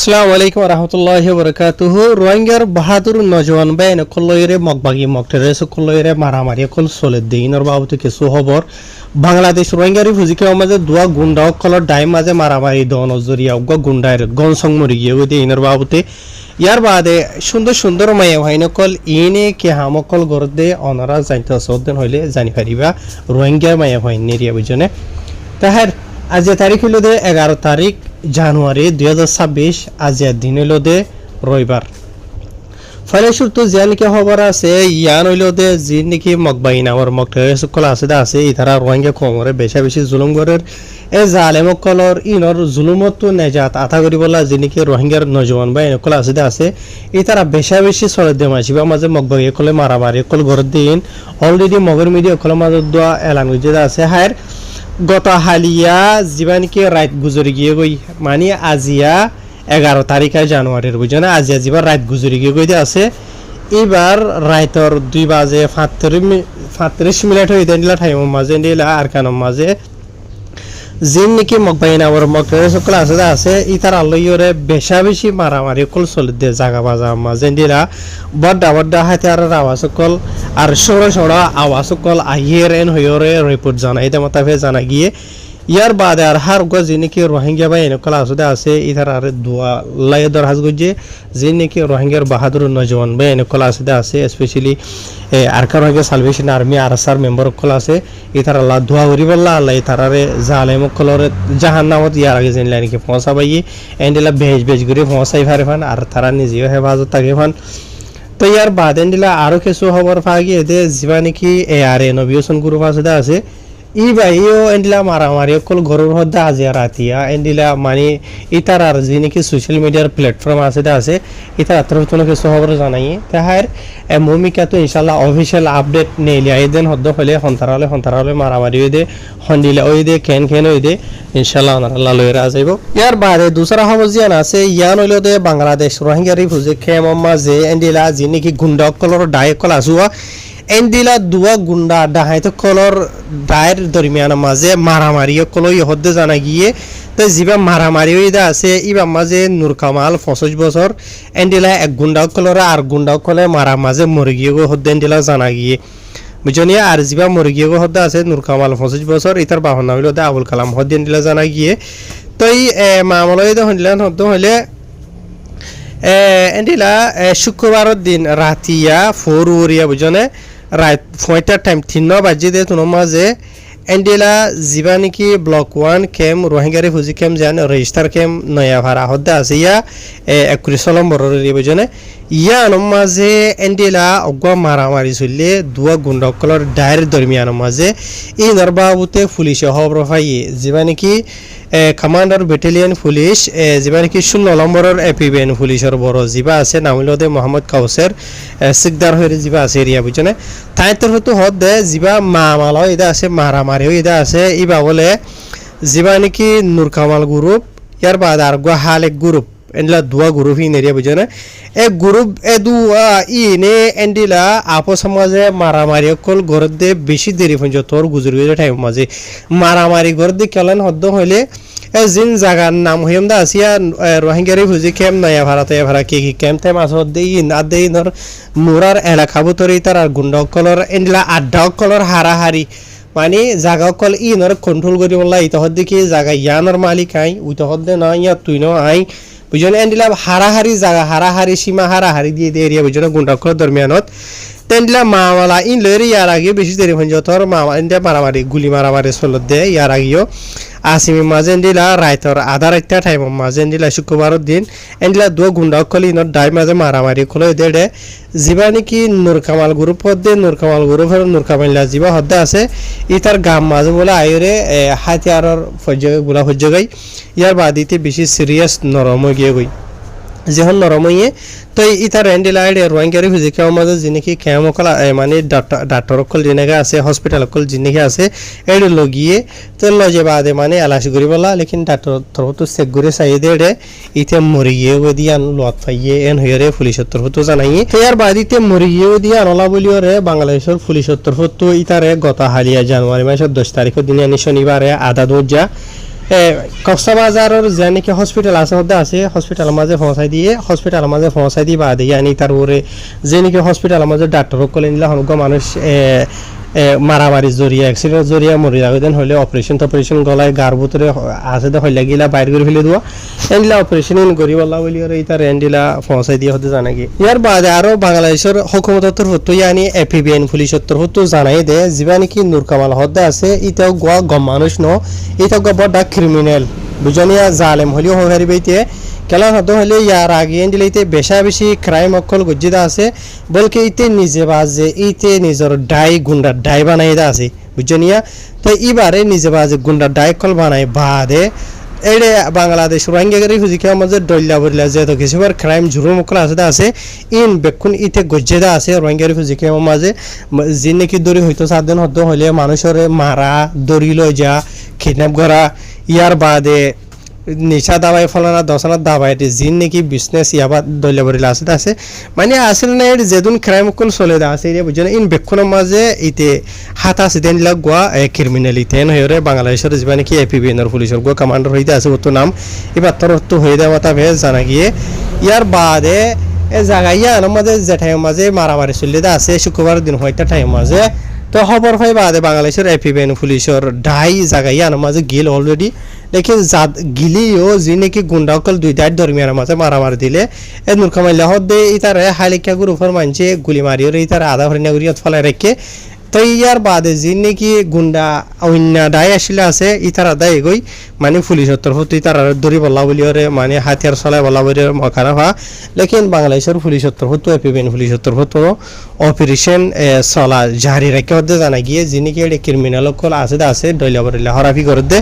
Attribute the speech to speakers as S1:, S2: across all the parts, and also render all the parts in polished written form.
S1: আসসালামু আলাইকুম রহমতুল্লাহি বরকাতুহু রোহিঙ্গার বাহাদুর নজওয়ান বাইন কল্লয়রে মগবাগি মগটেরে সকল্লয়রে মারামারি কল চলে দিনৰ বাবুতে কিছু খবৰ বাংলাদেশ রোহিঙ্গারি ফুজিকে মাঝে দুয়া গুন্ডা কলৰ ডাই মাঝে মারামারি দন জরিয়া গুন্ডার গনসং মরি গিয়ে দিনৰ বাবুতে ইয়ার বাদে সুন্দর সুন্দর মায়া ভাইন কল ইনে কে হামকল গরদে অনরা জানতে সদন হইলে জানি পারিবা রোহিঙ্গা মায়া ভাইন নেরিয়া বুঝনে তাহার আজ তারিখ হইল দে 11 তারিখ জানুয়ারি 2026 আজিয়া দিন হইল দে রবিবার ফলে শুরু যে নাকি খবর আছে ইয়ান হইল দে যে নাকি মগবাইন আমার মগটারে সকল আছে দা আছে ইতারা রোহিঙ্গা কমরে বেশা বেশি জুলুম করের এ জালেম কলর ইনর জুলুমত নেজাত আতা করি বলা যে নাকি রোহিঙ্গার নজওয়ান বা এনকল আছে দা আছে ইতারা বেশা বেশি সরে দে মাসিবা মাঝে মগবাই কলে মারামারি কল ঘর দিন অলরেডি মগর মিডিয়া কল মাঝে দোয়া এলান হইছে দা আছে হায়ের গত হালিয়া জীবানিকে রাত গুজরি গিয়ে গই মানে আজিয়া 11 তারিখে জানুয়ারির বুঝনা আজিয়া জীবার রাত গুজরি গিয়ে গই আছে এবার রাতর 2 বাজে 35 মিনিট হই দেনলা টাইম মাঝে নিলা আর কানম মাঝে জিন নাকি মগবাইনা ওর মগরে সকল আছে ইতার আল্লাহরে বেশা বেশি মারামারি কল চলে দে জায়গা বাজা মাঝে দিলা বড় বড় হাতিয়ার আওয়াজ সকল আর সরা সরা আওয়াজ সকল আহিয়ের এন হইরে রিপোর্ট জানাই দে মতাফে জানা গিয়ে ইয়ার বাদে আর হার গো যে নাকি রোহিঙ্গা বা এনকল আছে ইতার আর দোয়া লাই দরহাজ গজে যে নাকি রোহিঙ্গার বাহাদুর নজওয়ান বা এনকল আছে specially Arakan Rohingya salvation army RSR member কল আছে ইতার আল্লাহ দোয়া করি বললা আল্লাহ ইতারারে জালেম কলরে জাহান্নামত ইয়ার আগে জেন লাইনকে পৌঁছাবাই এন্ডেলা বেজ করে পৌঁছাই পারে ফান আর তারা নিজেও হেফাজত থাকে ফান তো ইয়ার বাদ এন্ডেলা আরো কিছু খবর পাগিয়ে দে জিবা নাকি এআরএ নবিয়সন গ্রুপ আছে ই ভাইও এন্ডিলা মারামারি কল ঘরের মধ্যে আজিয়া রাতিয়া এন্ডিলা মানে ইতার আর যে নাকি সোশ্যাল মিডিয়ার প্ল্যাটফর্ম আছে ইতার আত্মরতন কিছু খবর জানাই তাহার ভূমিকা তো ইনশাল্লাহ অফিসিয়াল আপডেট নেইলি আইদেন হদ্দ হলে হন্তারালে মারামারি হয়ে দে হন্ডিলা ওই দে কেন ওই দে ইনশাল্লাহ আল্লাহ লইরা যাইব ইয়ার বাদে দুসরা খবর জিয়ান আছে ইয়ান হইল দে বাংলাদেশ রোহিঙ্গা রিফিউজি ক্যাম্প মাঝে এন্ডিলা যে নাকি গুন্ডা কলর ডাই কল আসুয়া এন্ডিলা দুয়া গুন্ডা ডাহাইতো কলর ডায়ের দরমিয়ান মাঝে মারামারি কলই হদ্দে জানা গিয়ে তো যিবা মারামারি হইদা আছে ইবা মাঝে নূর কামাল 25 বছর এন্ডিলা এক গুন্ডা কলর আর গুন্ডা কলে মারা মাঝে মরে গিয়ে হদ্দে এন্ডিলা জানা গিয়ে বুঝনিয়া আর যিবা মরে গিয়ে হদ্দে আছে নূর কামাল 25 বছর ইতার বাহন নাম হইল দে আবুল কালাম হদ্দে এন্ডিলা জানা গিয়ে তো এই মামলা হইদা হইলেন হদ্দ হইলে এন্ডিলা শুক্রবারের দিন রাতিয়া 4 ওরিয়া বুঝনে রাত 5টার টাইম 3 বাজে দে তোর মাঝে এন্ডিলা যিবা নাকি block 1 camp Rohingya refugee camp জান রেজিস্টার ক্যাম্প নয়া ভাড়া হদ্দে আছে ইয়া 21 নম্বরের বুঝনে ইয়া মাঝে এন্ডিলা অগা মারামারি চললে দুয়া গুন্ডকলর ডায়ের দরমিয়ান মাঝে এই নরবাবুতে পুলিশে খবর পাইয়ে যিবা নাকি কমান্ডার ব্যাটালিয়ন পুলিশ যিবা নাকি 16 নম্বরের এপিবিএন পুলিশের বড় যিবা আছে নাম হইল দে মোহাম্মদ কাউসার সিকদার হয়ে যিবা আছে এরিয়া বুঝনে তাই তরফ তো হদ দে যিবা মামালা ইদা আছে মারামারি ইদা আছে ইবা বলে যিবা নাকি নূর কামাল গ্রুপ ইয়ার বাদ আর হালেক গ্রুপ এন্ডিলা দুয়া গ্রুপ ইন এরিয়া বুঝনে এ গ্রুপ এ দুয়া ইনে এন্ডিলা আপস মাঝে মারামারি কল গরদে বেশি দেরি পর্যন্ত তোর গুজর গুজর টাইম মাঝে মারামারি গরদে কেলেন হদ্দ হইলে জিন জাগার নাম হইম দা আসিয়া রোহিঙ্গা রিফিউজি ক্যাম্প নয়া ভাড়াতে ভাড়া কি ক্যাম্প টাইম আসত দেই আদেই নর মুরার এলাকা ভিতরে তার আর গুন্ডা কলর এন্ডিলা আড্ডা কলর হারাহারি মানে জাগা কল ইনর কন্ট্রোল করি বললা ইতহদ দেখি জাগা ইয়ানর মালিক আই উইতহদ দে না ইয়া তুই ন আই বুঝনে এন্ডিলা হারাহারি জাগা হারাহারি সীমা হারাহারি দিয়ে দে এরিয়া বুঝনে গুন্ডা কলর দরমিয়ানত তেন্ডিলা মাওয়ালা ইন লরি ইয়ার আগে বেশি দেরি হয়ে যতর মাওয়া ইন্ডিয়া মারামারি গুলি মারামারি চলত দে ইয়ার আগেও আসিমি মাঝে এন্ডিলা রাইতর আধা রাইতা টাইম মাঝে এন্ডিলা শুক্রবারের দিন এন্ডিলা দুয়া গুন্ডা কলি ইনর ডাই মাঝে মারামারি খোলে দে যিবা নাকি নূর কামাল গ্রুপ হদ্দে নূর কামাল গ্রুপের নূর কামাইলা যিবা হদ্দে আছে ইতার গাম মাঝে বলে আয়রে হাতিয়ারর গুলা ফজ্জগাই ইয়ার বাদিতে বেশি সিরিয়াস নরম হয়ে গিয়ে গই যখন নরম হয়ে তো ইতার এন্ডিলাইড রোহিঙ্গা রিফিউজি ক্যাম্প মাঝে যিনি ক্যাম্পকল মানে ডাক্তার অকল যেনেকে আছে হসপিটাল অকল যিনি আছে এড লগিয়ে তো লজে বাদে মানে এলাশ করি বলা লেকিন ডাক্তার তরফ তো চেক করে চাই দে ইতে মরি গিয়ে দিয়ে আন লত পাইয়ে এন হয়ে পুলিশের তরফ তো জানাই তো ইয়ার বাদিতে মরি গিয়ে দিয়ে আনলা বলিও রে বাংলাদেশের পুলিশের তরফ তো ইতারে গত হালিয়া জানুয়ারি মাসের 10 তারিখের দিনে আনি শনিবারে আদা দোজা কক্সবাজারের যে নাকি হসপিটাল আছে হতে আছে হসপিটালের মাঝে পৌঁছাই দিয়ে হসপিটালের মাঝে পৌঁছাই দিয়ে বাদে আনি তারপরে যে নাকি হসপিটালের মাঝে ডাক্তার কলে নিলে হনুক মানুষ মারামারি জড়িয়ে অ্যাক্সিডেন্ট জড়িয়ে মরি যাবেন হলে অপারেশন টপারেশন গলায় গার ভিতরে আছে তো হইলে গিলা বাইর করে ফেলে দেওয়া এন্ডিলা অপারেশন করি বলা বলি আর এই তার এন্ডিলা পৌঁছাই দিয়ে হতে জানা গিয়ে ইয়ার বাদে আরো বাংলাদেশের হুকুমতর হতো ইয়ানি এপিবিএন পুলিশত্তর হতো জানাই দে যিবা নাকি নূর কামাল হদ্দে আছে ইটাও গোয়া গম মানুষ ন ইটাও গা বড় ক্রিমিনাল বুঝানিয়া জালেম হলেও হহারি বইতে কেলা হতো হলে ইয়ার আগে দিলে বেশা বেশি ক্রাইম অকল গজ্জিদা আছে বলকে ইতে নিজে বাজে ইতে নিজের ডাই গুন্ডার ডাই বানাই দা আছে বুঝনিয়া তো এবারে নিজে বাজে গুন্ডার ডাই কল বানাই বাদে এড়ে বাংলাদেশ রোহিঙ্গাগারি হুজিকে আমাদের ডল্লা বললা যে তো কিছুবার ক্রাইম জুরুম অকল আছে ইন বেকুন ইতে গজ্জিদা আছে রোহিঙ্গারি হুজিকে মাঝে যে নাকি দড়ি হইতো সাতদিন হতো হলে মানুষের মারা দড়ি লই যা কিডন্যাপ করা ইয়ার বাদে নিশা দাবাই ফলানা দশানা দাবাই জিন নাকি বিজনেস ইয়াবা দলিয়া বরিলা আছে মানে আসল না এর যেদিন ক্রাইম কল চলে দা আছে বুঝছেন ইন বেক্ষণের মাঝে ইতে হাত আছে দেন লাগ গোয়া ক্রিমিনালিতে হয়ে বাংলাদেশের যিবা নাকি এপিবিএনের পুলিশের গোয়া কমান্ডার হইতে আছে ওতো নাম এবার তোর তো হয়ে দেওয়া তা ভেজ জানা গিয়ে ইয়ার বাদে এ জায়গায় আনার মাঝে যে টাইম মাঝে মারামারি চলে দা আছে শুক্রবার দিন হয়তো টাইম মাঝে তো খবর হয় বাদে বাংলাদেশের এপিবিএন পুলিশের ঢাই জায়গায় আনার মাঝে গিল অলরেডি লেকিন গিলিও যি নাকি গুন্ডাকল দুই দাঁত দরমিয়ার মাঝে মারামারি দিলে এ নূরকামাইল্লা হদ্দে ইতারে হালিকা গ্রুপের মানছে গুলি মারিও ইতারে আধা হরিণা গুড়িয়াত ফলাই রেখে তো ইয়ার বাদে যি নাকি গুন্ডা অন্য দায় আসলে আছে ইতার আদায় গই মানে পুলিশের তরফ ইতার দড়ি বলা বলি ওরে মানে হাতিয়ার চলাই বলা বলি মখানা হওয়া লেকিন বাংলাদেশের পুলিশের তরফ তো এপিবিএন পুলিশের তরফ তো অপারেশন চলা জারি রেখে হতে জানা গিয়ে যি নাকি এটা ক্রিমিনাল কল আছে ডইলা বরিলা হরাফি করে দে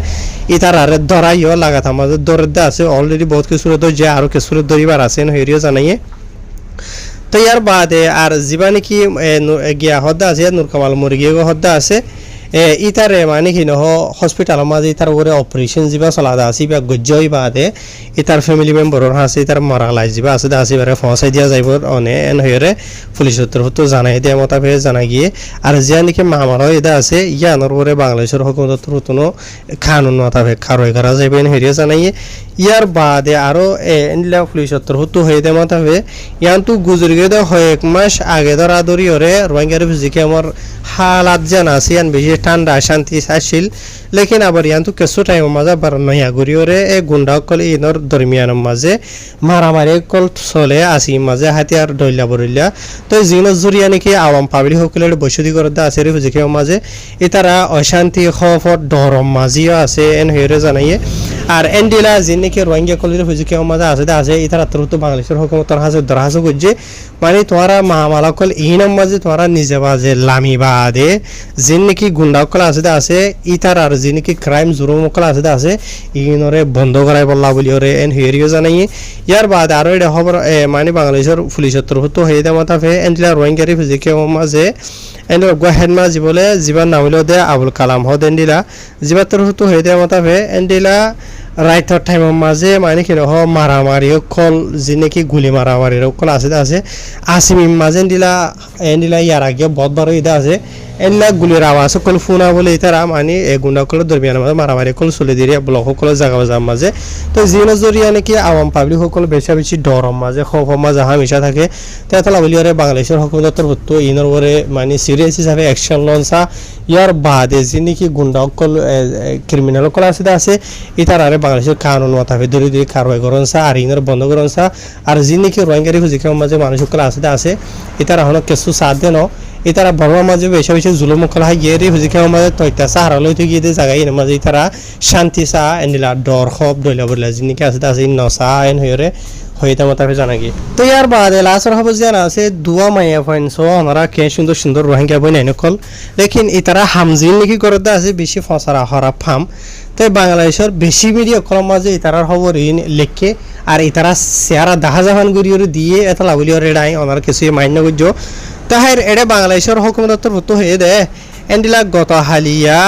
S1: ইতার আরে ধরাইও লাগাত আমাদের দৌড়ে আছে অলরেডি বহুত কিছু যে আরো কিছু দড়িবার আছে হেরিও জানাইয়ে তো ইয়ার বাদে আর যিবা নাকি গিয়া হদ্দা আছে নূরকামাল মুরগিও হদ্দা আছে ইতারে মানে কি নহ হসপিটালের মাঝে ইতার উপরে অপারেশন যা চলাদা আছে বা গজ্জই বাদে ইতার ফ্যামিলি মেম্বরের আছে ইতার মারালাই যা আছে আছে এবারে পৌঁছাই দিয়া যাইব অনে এন হয়ে পুলিশের তরফ জানাই দেওয়া মোতাবেক জানা গিয়ে আর যা নাকি মামারও এটা আছে ইয়ানোর উপরে বাংলাদেশের হুকুমতের তরফ কানুন মোতাবেক কারোই করা যাইবে হেরিয়ে জানাইয়ে ইয়ার বাদে আরো এনলা পুলিশের তরফ হয়ে দেওয়া মোতাবেক ইয়ানতো গুজরি গিয়ে হয় 1 মাস আগে ধরা ধরি ওরে রোহিঙ্গার ফিজিকে আমার হালাত জানা আছে ইয়ান বেশি ঠান্ডা শান্তি আসছিল লেকিন আবার ইয়ানতো কিছু টাইম মাঝে বার নয়া ঘুরি ওরে এ গুন্ডা কল ইনর দরমিয়ানের মাঝে মারামারি কল চলে আসি মাঝে হাতিয়ার ডইলা বরিলা তো জিনের জরিয়া নাকি আওয়াম পাবলিক সকলের বসতি করে আছে রে ফিজিকে মাঝে এতারা অশান্তি খফর ডরম মাঝিও আছে এন হয়ে জানাইয়ে আর এন্ডিলা যে নাকি রোহিঙ্গা কলের ফিজিকে মাঝে আছে এতারা তো বাংলাদেশের হুকুমতের হাজে দরহাজ করছে মানে তোমারা মামালা কল ইনাম মাঝে তোমারা নিজে বাজে লামি বাদে যে নাকি গুন্ডা কল আছে ইতার আর যে নাকি ক্রাইম জুরুম কল আছে ইনরে বন্ধ করাই বললা বলি ওরে এন হেরিও জানাইয়ে ইয়ার বাদে আরো এটা খবর মানে বাংলাদেশের পুলিশের তরফ তো হয়ে দেওয়া মাতাফে এন্ডিলা রোহিঙ্গারি ফিজিকে মাঝে এন্ডিলা গোহেডমা বলে জীবন নামিল দে আবুল কালাম হদ এন্ডিলা জীবার তরফ তো হয়ে দেওয়া মাতাফে এন্ডিলা রাইটর টাইমের মাঝে মানে কি রকম মারামারি কল যে নাকি গুলি মারামারি কল আছে আসিমিম মাঝে এন্ডিলা ইয়ার আগে বহুত বড় এটা আছে এনলা গুলির আওয়াজ কল ফোনা বলে তারা মানে গুন্ডা কল দরমিয়ান মাঝে মারামারি কল চলে দিয়ে ব্লক সকল জায়গা মাঝে তো জিনের জরিয়া নাকি আওয়াম পাবলিক সকল বেশি ডরম মাঝে খফ মাঝে হামেশা থাকে তেতলা বলি ওরে বাংলাদেশের হুকুমতের হতো ইনর ওরে মানে সিরিয়াস হিসাবে অ্যাকশন লঞ্চা ইয়ার বাদে যে নাকি গুন্ডা কল ক্রিমিনাল কল আছে ইতার আরে বাংলাদেশের কানুন মাথাফে দূরে কারবাই করনসা আর ইনর বন্ধ করনসা আর যে নাকি রোহিঙ্গারি হুজিকে মাঝে মানুষ সকল আছে ইতার এখন কিছু সাথ দেন ইতারা বড়মার মাঝে বেশি জুলুম কল হাই গিয়ে রে হুজিকে মাঝে তৈতা সাহারা লইতে গিয়ে জায়গায় এর মাঝে ইতারা শান্তি চা এনিলা ডর খব দইলা বললা যিনি আছে নসা এন হয়ে হইতে মোতাবেক জানা গিয়ে তো ইয়ার বাদে লাস্টের খবর জানা আছে দুয়া মাইয়া পয়েন্ট আমরা কে সুন্দর রোহিঙ্গা বই নাই নকল লেকিন ইতারা হামজিন নাকি করতে আছে বেশি ফসারা হরা ফার্ম তাই বাংলাদেশের বেশি মিডিয়া কলম মাঝে ইতারার খবর লেখে আর ইতারা চেহারা দেখা যাবান গুড়িয়ে দিয়ে এত লাগুলি এড়াই ওনার কিছু মান্য করছো তাহার এড়ে বাংলাদেশের হুকুমতের ভূত হয়ে দেয় এন্ডিলা গত হালিয়া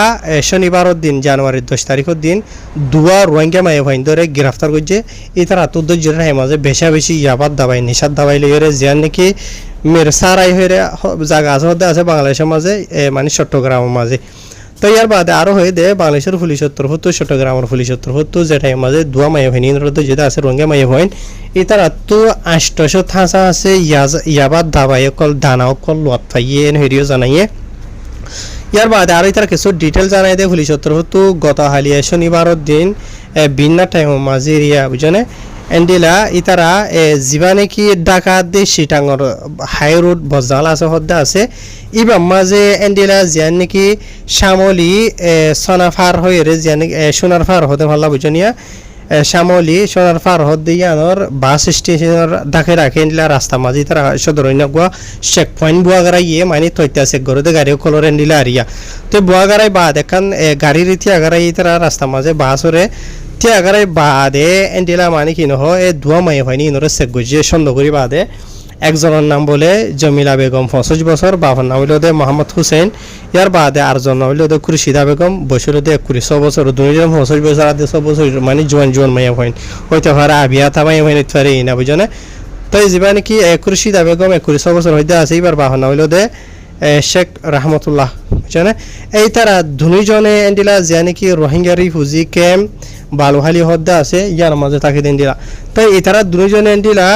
S1: শনিবারের দিন জানুয়ারির 10 তারিখের দিন দুয়া রোহিঙ্গা মাইয়া ভাইন ধরে গ্রেফতার করছে ইতার আত্মদর্যের মাঝে বেশি ইয়াবাদ দাবাই নিষাদ দাবাই লইরে যে নাকি মের সারাই হয়ে জায়গা আছে বাংলাদেশের মাঝে মানে চট্টগ্রামের মাঝে তো ইয়ার বাদে আরো হয়ে দে বাংলাদেশের পুলিশ তরফতো চট্টগ্রামের পুলিশ তরফতো যেটাই মাঝে দুয়া মাইয়া ভাইনি যেটা আছে রোহিঙ্গা মাইয়া ভাইন ইতার তো 800 থাসা আছে ইয়াবাদ দাবাই কল দানা কল লোয়াত ফাইয়ে হেরিও জানাইয়ে ইয়ার বাদে আরো ইতার কিছু ডিটেল জানাই দে পুলিশ তরফতো গত হালিয়া শনিবারের দিন বিন্না টাইম মাঝে এরিয়া বুঝনে এন্ডিলা ইতারা জীবানে কি ডাকাত দে সিটাঙর হাই রোড বজাল আছে হদ্দা আছে ইবা মাঝে এন্ডিলা জিয়ান নাকি শ্যামলি সোনাফার হয়ে রে জিয়ান সোনারফার হতে ভাল্লা বুঝনিয়া শ্যামলি সোনারফার হদ দিয়ানোর বাস স্টেশনের ডাকে রাখে এন্ডিলা রাস্তা মাঝে তারা সদরইনা গুয়া চেক পয়েন্ট বুয়াগারাই ইয়ে মানে তৈতা চেক গরদে গাড়ি কলর এন্ডিলা আরিয়া তো বুয়াগারাই বাদ এখন গাড়ির ইতি আগারাই তারা রাস্তা মাঝে বাসরে আগারে বাদে এন্ডিলা মানে কি নহ এ দুয়া মাই হয়নি ইনরে সেগুজে সন্দেহকরি বাদে একজনের নাম বলে জমিলা বেগম 25 বছর বাবার নাম হইল দে মোহাম্মদ হুসেন ইয়ার বাদে আরজন হইল দে খুরশিদা বেগম বয়সের দে 21 বছর দুইজন 25 বছর আর 10 বছর মানে জোয়ান মাই হইন হইতে পারে আবিয়া থামাই হইন ইতফারে না বুঝনে তাই জীবানে কি খুরশিদা বেগম 21 বছর হইতে আছে এবার বাবার নাম হইল দে শেখ রহমতুল্লাহ বুঝনে এই তারা দুইজনে এন্ডিলা জানে কি রোহিঙ্গা রিফিউজি ক্যাম্প বালুহালি হদ্দা আছে ইয়ার মাঝে তাকে দিন দিলা তাই ইতারা দুজন এন্ডিলা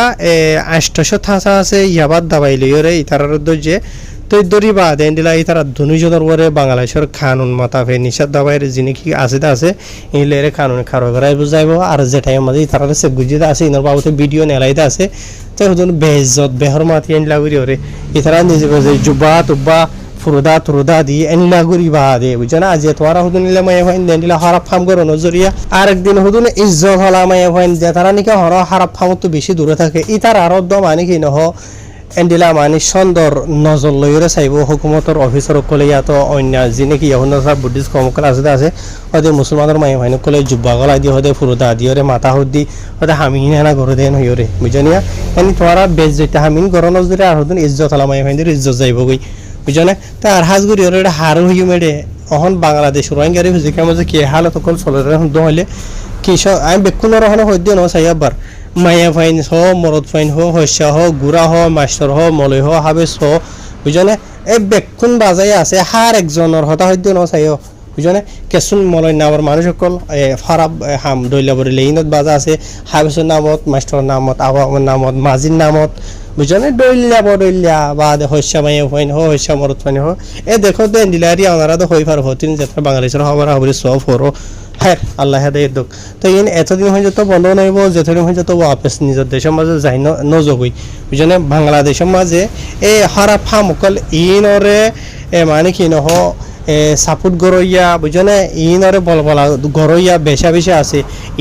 S1: 800 থাসা আছে ইয়াবাদ দাবাই লইরে ইতারার দজে তো দরি বাদ এন্ডিলা ইতারা দুজনের ওরে বাংলাদেশের কানুন মাতাফে নিষেধ দাবাইর যিনি কি আছে ইলেরে কানুন খারগরাই বুঝাইবো আর যেটাই মাঝে ইতারার সে গুজিদা আছে ইনর বাবুতে ভিডিও নেলাইদা আছে তো হুদুন বেইজ্জত বেহরমাতি এন্ডিলা করি ওরে ইতারা নিজে বুঝে জুবা তুবা ফুরুদা দি এনিলা গুরি বাদে বুঝনা আজ তোরা হুদুন নিলে মাই হইন দেনিলা হারাপ ফাম করো নজরিয়া আর একদিন হুদুন ইজ্জত হলা মাই হইন যে তারা নিকে হর হারাপ ফাম তো বেশি দূরে থাকে ইতার আরো দ মানে কি নহ এন্ডিলা মানে সুন্দর নজর লইরে চাইব হুকুমতৰ অফিসৰ কলে ইয়াত অন্য যিনি কি ইহুনসা বুদ্ধিষ্ট কমকল আছে ওদের মুসলমানের মাই হইন কলে জুব্বা গলা দি হদে ফুরুদা দিওরে মাথা হদি ওদে হামিন না করে দেন হইরে বুঝনিয়া এনি তোরা বেজ যেটা হামিন করো নজরে আর হুদুন ইজ্জত হলা মাই হইন ইজ্জত যাইব গই বুঝনে তা আর হাজগুড়ি ওর এটা হার হইয়া মেডে অহন বাংলাদেশ রোহিঙ্গারি হুজিকে মাঝে কি হালত কল চলে দহলে কি আমি বেকুনের ওখানে হই দিয়ে নয় সাইয়াবার মায়া ফাইন হ মরদ ফাইন হস্যা গুড়া মাস্টার মলয় হাবেস বুঝনে এই বেকুন বাজাই আছে হার একজনের হতা হই দিয়ে নয় সাইয় বুঝনে কেসুন মলয় নামৰ মানুষ সকল ফারাব হাম দৈলা বরি লেইনত বাজা আছে হাবেসর নামত মাস্টার নামত আবার নামত মাজির নামত বুঝনে দইল্লা বা হস্যা মাইয়া ফাইন হস্যা মরদ ফাইন এ দেখো দে ডিলারি ওনারা তো হই পার হতিন যেটা বাংলাদেশের খবর হবরে সব হরো হ্যাঁ আল্লাহ হেদায়েত দক তো ইন এতদিন হয়ে যেত বন্ধ নাইব যেতদিন হয়ে যেত ওয়াপস নিজের দেশের মাঝে যাই নজগই বুঝনে বাংলাদেশের মাঝে এই হারা ফামকল ইনরে মানে কি নহ সাপোর্ট গরইয়া বুঝনে ইনরে বলবলা গরইয়া বেশা আছে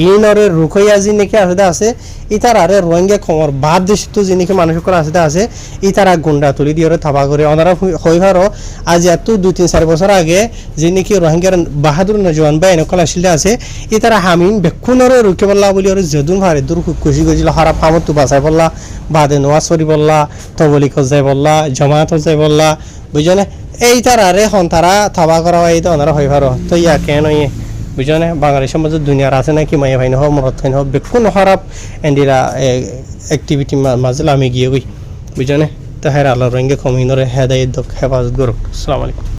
S1: ইনরে রুখইয়া যিনিকে আছে ইতার আরে রোহিঙ্গা খবর বাদ দেশ তো যিনিকে মানুষের আছে ইতারা গুন্ডা তুলি দিয়ে থাবা করে ওনারা হইভারও আজ এত 2-3-4 বছর আগে যিনিকে রোহিঙ্গার বাহাদুর নজওয়ান বা এনেকল আসলে আছে ইতারা হামিন বেক্ষুনরে রুখে বললা বলি ওর যদুন ভারে দূর খুশি গেছিল হারা ফামত তো বাঁচাই বললা বাদে নোয়াজ করি বললা তবলিক যাই বললা জমাত যাই বললা বুঝনে এই তার আরে হন তারা থাবা করা হয় তো ওনারা হইভারও তো ইয়া কেন ইয়ে বুঝনে বাংলাদেশের মধ্যে দুনিয়ার আছে নাকি মাইয়া ভাইন হোক মরদ ফাইন হোক বেকুন খারাপ এন্ডিরা অ্যাক্টিভিটি মাঝে আমি গিয়ে গই বুঝনে তো হ্যাঁ আল্লাহ রোহিঙ্গা কমিনরে হেদায়েত হেফাজত করুক আসসালামু আলাইকুম।